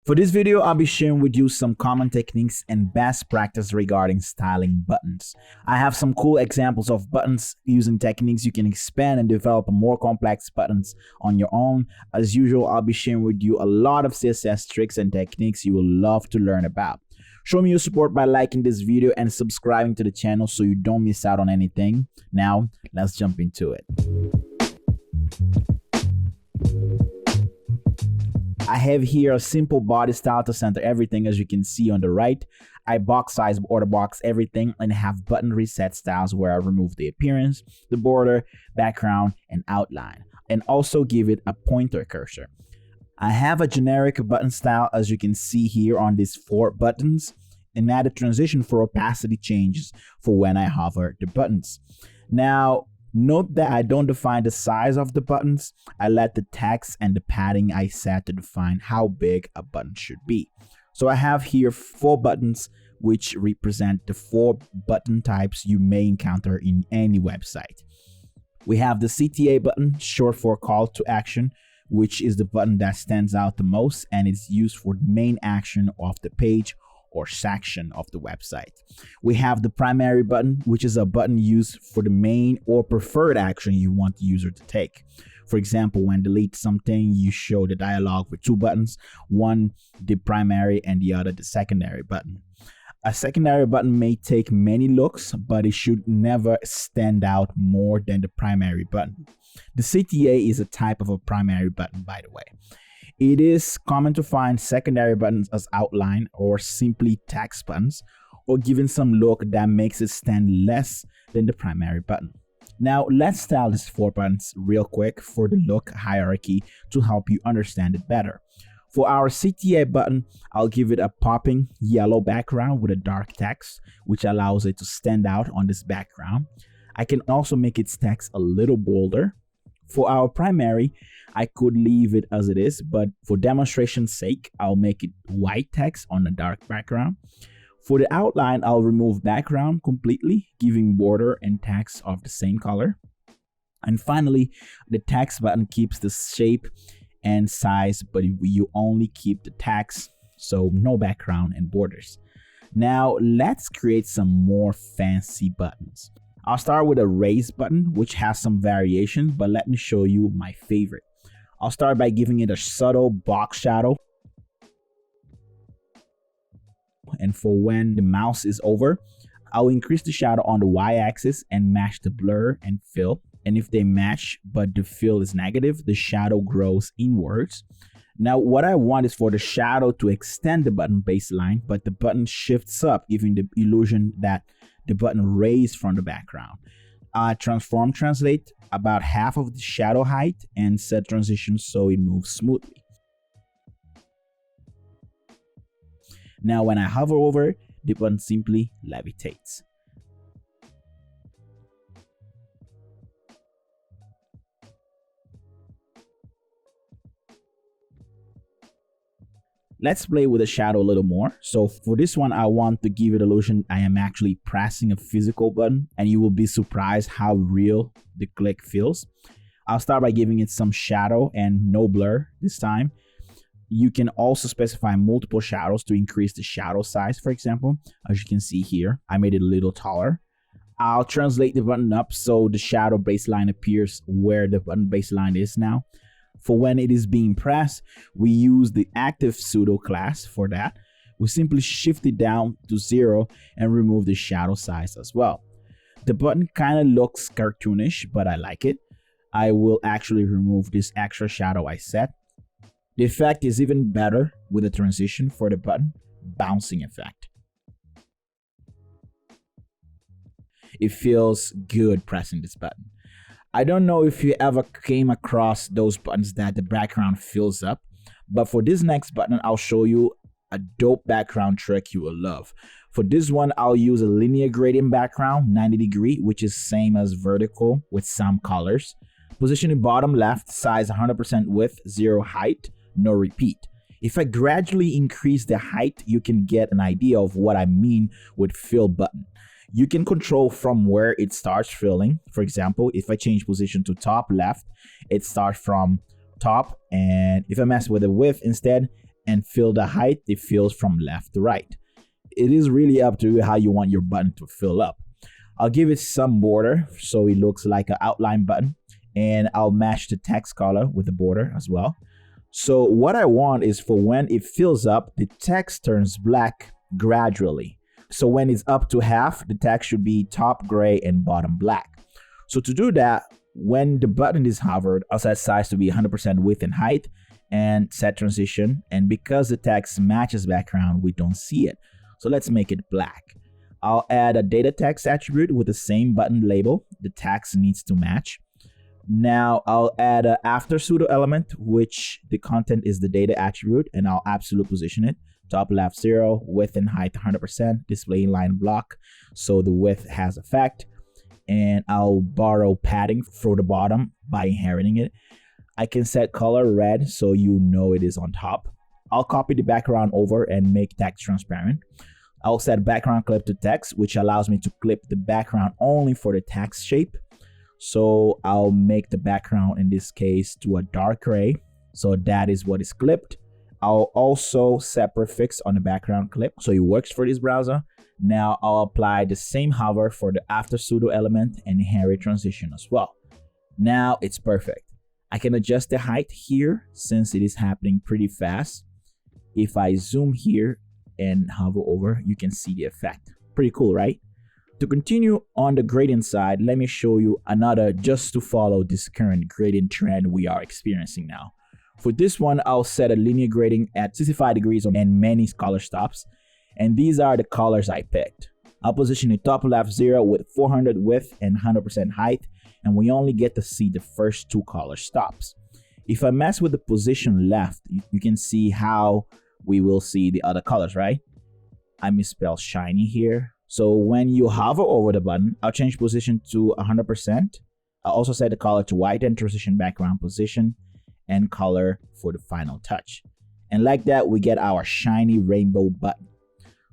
For this video, I'll be sharing with you some common techniques and best practice regarding styling buttons. I have some cool examples of buttons using techniques you can expand and develop more complex buttons on your own. As usual, I'll be sharing with you a lot of CSS tricks and techniques you will love to learn about. Show me your support by liking this video and subscribing to the channel so you don't miss out on anything. Now, let's jump into it. I have here a simple body style to center everything. As you can see on the right, I box size order box everything and have button reset styles where I remove the appearance, the border, background, and outline, and also give it a pointer cursor. I have a generic button style as you can see here on these 4 buttons, and add a transition for opacity changes for when I hover the buttons. Now, note that I don't define the size of the buttons. I let the text and the padding I set to define how big a button should be. So I have here 4 buttons which represent the 4 button types you may encounter in any website. We have the CTA button, short for call to action, which is the button that stands out the most and is used for the main action of the page or section of the website. We have the primary button, which is a button used for the main or preferred action you want the user to take. For example, when delete something, you show the dialog with 2 buttons, one the primary and the other the secondary button. A secondary button may take many looks, but it should never stand out more than the primary button. The CTA is a type of a primary button, by the way. It is common to find secondary buttons as outline or simply text buttons, or given some look that makes it stand less than the primary button. Now let's style these 4 buttons real quick for the look hierarchy to help you understand it better. For our CTA button, I'll give it a popping yellow background with a dark text, which allows it to stand out on this background. I can also make its text a little bolder. For our primary, I could leave it as it is, but for demonstration's sake, I'll make it white text on a dark background. For the outline, I'll remove background completely, giving border and text of the same color. And finally, the text button keeps the shape and size, but you only keep the text, so no background and borders. Now, let's create some more fancy buttons. I'll start with a raise button, which has some variations, but let me show you my favorite. I'll start by giving it a subtle box shadow. And for when the mouse is over, I'll increase the shadow on the y-axis and match the blur and fill. And if they match, but the fill is negative, the shadow grows inwards. Now, what I want is for the shadow to extend the button baseline, but the button shifts up, giving the illusion that the button raised from the background. Transform translate about half of the shadow height and set transition so it moves smoothly. Now when I hover over, the button simply levitates. Let's play with the shadow a little more. So for this one, I want to give it illusion I am actually pressing a physical button, and you will be surprised how real the click feels. I'll start by giving it some shadow and no blur this time. You can also specify multiple shadows to increase the shadow size, for example. As you can see here, I made it a little taller. I'll translate the button up so the shadow baseline appears where the button baseline is now. For when it is being pressed, we use the active pseudo class for that. We simply shift it down to 0 and remove the shadow size as well. The button kind of looks cartoonish, but I like it. I will actually remove this extra shadow I set. The effect is even better with a transition for the button, bouncing effect. It feels good pressing this button. I don't know if you ever came across those buttons that the background fills up, but for this next button, I'll show you a dope background trick you will love. For this one, I'll use a linear gradient background, 90 degree, which is same as vertical with some colors. Position in bottom left, size 100% width, 0 height, no repeat. If I gradually increase the height, you can get an idea of what I mean with fill button. You can control from where it starts filling. For example, if I change position to top left, it starts from top, and if I mess with the width instead, and fill the height, it fills from left to right. It is really up to you how you want your button to fill up. I'll give it some border so it looks like an outline button, and I'll match the text color with the border as well. So what I want is for when it fills up, the text turns black gradually. So when it's up to half, the text should be top gray and bottom black. So to do that, when the button is hovered, I'll set size to be 100% width and height and set transition. And because the text matches background, we don't see it. So let's make it black. I'll add a data text attribute with the same button label. The text needs to match. Now I'll add an after pseudo element, which the content is the data attribute, and I'll absolute position it. Top left 0, width and height 100%, display line block, so the width has effect. And I'll borrow padding for the bottom by inheriting it. I can set color red so you know it is on top. I'll copy the background over and make text transparent. I'll set background clip to text, which allows me to clip the background only for the text shape. So I'll make the background in this case to a dark gray. So that is what is clipped. I'll also set prefix on the background clip so it works for this browser. Now I'll apply the same hover for the after pseudo element and inherit transition as well. Now it's perfect. I can adjust the height here since it is happening pretty fast. If I zoom here and hover over, you can see the effect. Pretty cool, right? To continue on the gradient side, let me show you another just to follow this current gradient trend we are experiencing now. For this one, I'll set a linear grading at 65 degrees and many color stops. And these are the colors I picked. I'll position the top left 0 with 400 width and 100% height, and we only get to see the first 2 color stops. If I mess with the position left, you can see how we will see the other colors, right? I misspelled shiny here. So when you hover over the button, I'll change position to 100%. I'll also set the color to white and transition background position and color for the final touch. And like that, we get our shiny rainbow button.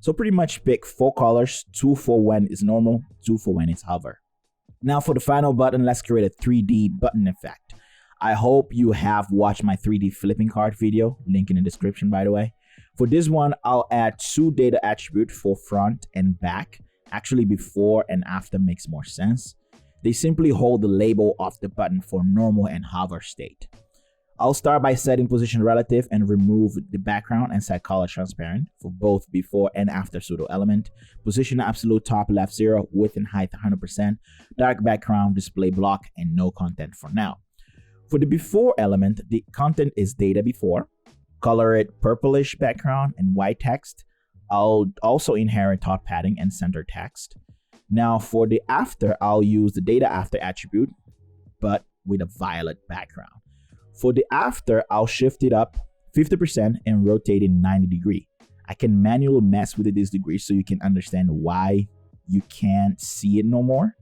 So pretty much pick 4 colors, 2 for when it's normal, 2 for when it's hover. Now for the final button, let's create a 3D button effect. I hope you have watched my 3D flipping card video, link in the description by the way. For this one, I'll add 2 data attributes for front and back. Actually, before and after makes more sense. They simply hold the label of the button for normal and hover state. I'll start by setting position relative and remove the background and set color transparent for both before and after pseudo element. Position absolute top left 0, width and height 100%, dark background, display block, and no content for now. For the before element, the content is data before. Color it purplish background and white text. I'll also inherit top padding and center text. Now for the after, I'll use the data after attribute, but with a violet background. For the after, I'll shift it up 50% and rotate it 90 degrees. I can manually mess with this degree so you can understand why you can't see it no more.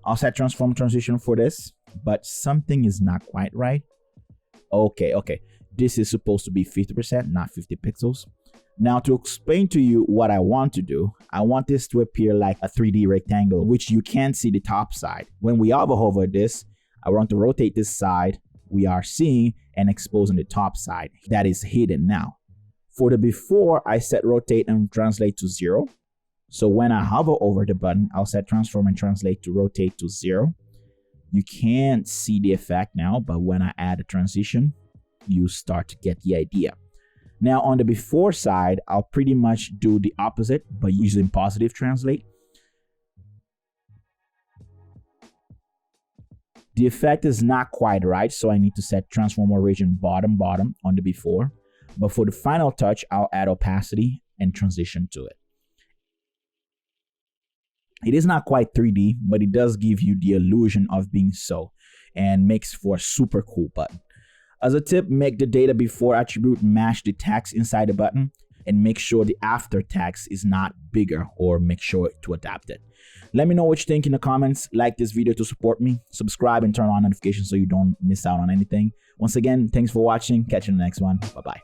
I'll set transform transition for this, but something is not quite right. Okay. This is supposed to be 50%, not 50 pixels. Now to explain to you what I want to do, I want this to appear like a 3D rectangle, which you can't see the top side. When we hover over this, I want to rotate this side we are seeing and exposing the top side that is hidden now. For the before, I set rotate and translate to 0. So when I hover over the button, I'll set transform and translate to rotate to 0. You can't see the effect now, but when I add a transition, you start to get the idea. Now on the before side, I'll pretty much do the opposite by using positive translate. The effect is not quite right, so I need to set transform origin bottom on the before. But for the final touch, I'll add opacity and transition to it. It is not quite 3D, but it does give you the illusion of being so and makes for a super cool button. As a tip, make the data before attribute match the text inside the button and make sure the after text is not bigger, or make sure to adapt it. Let me know what you think in the comments. Like this video to support me. Subscribe and turn on notifications so you don't miss out on anything. Once again, thanks for watching. Catch you in the next one. Bye-bye.